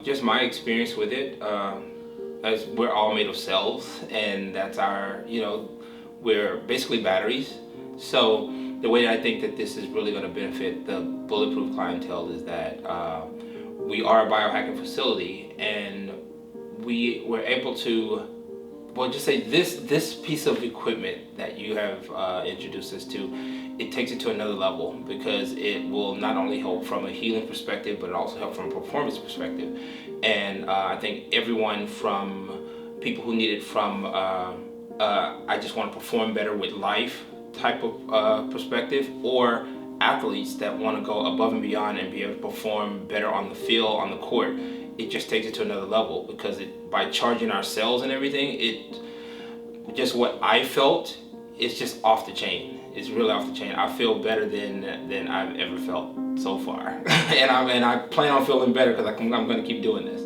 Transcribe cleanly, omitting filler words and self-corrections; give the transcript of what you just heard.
Just my experience with it, as we're all made of cells, and that's our, we're basically batteries. So the way that I think that this is really going to benefit the Bulletproof clientele is that we are a biohacking facility, and we were able to, well, just say this piece of equipment that you have introduced us to, it takes it to another level because it will not only help from a healing perspective, but it also help from a performance perspective. And I think everyone from people who need it from I just want to perform better with life type of perspective, or athletes that want to go above and beyond and be able to perform better on the field, on the court. It just takes it to another level because by charging our cells and everything, it just what I felt, it's just off the chain. It's really off the chain. I feel better than I've ever felt so far, and I plan on feeling better because I'm going to keep doing this.